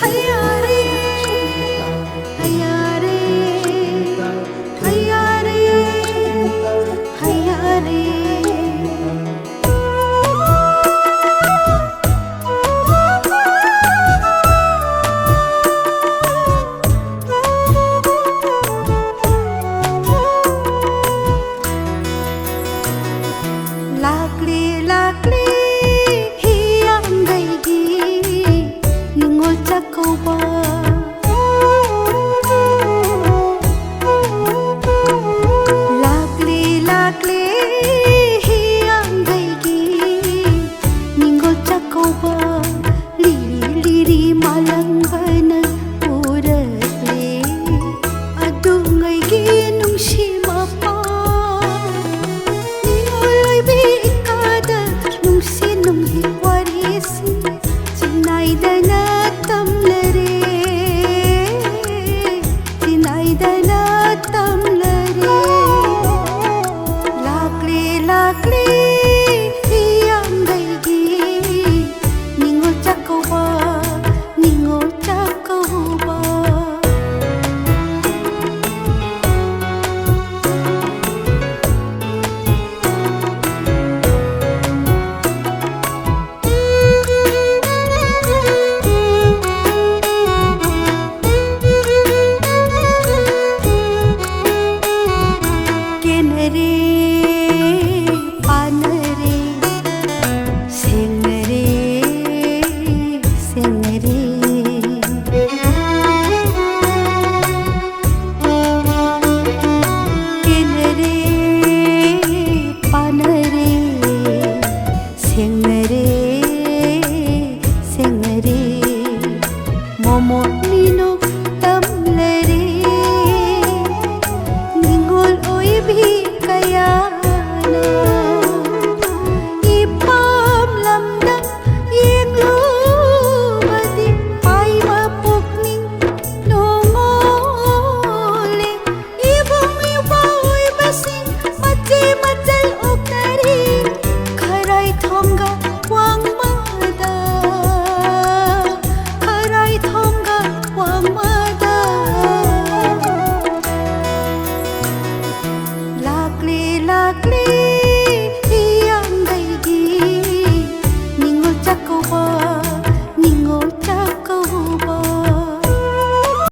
हैया रे हैया रे हैया रे हैया रे लाकड़ी लाकड़ी हियांगैगी निंगोल चकौबा लाकड़ी लाकड़ी हियांगैगी निंगोल चकौबा लिरी लिरी मालंगन उरले अदुंगैगी नुंसी Mopa लाकड़ी हियांगैगी निंगोल चकौबा निंगोल चकौबा केनरे Momo minok tamlare ningol oi bhi kayana ipam lamdang yeng lu mati pai mapuk ning nongole ibong iba oi basing mati mati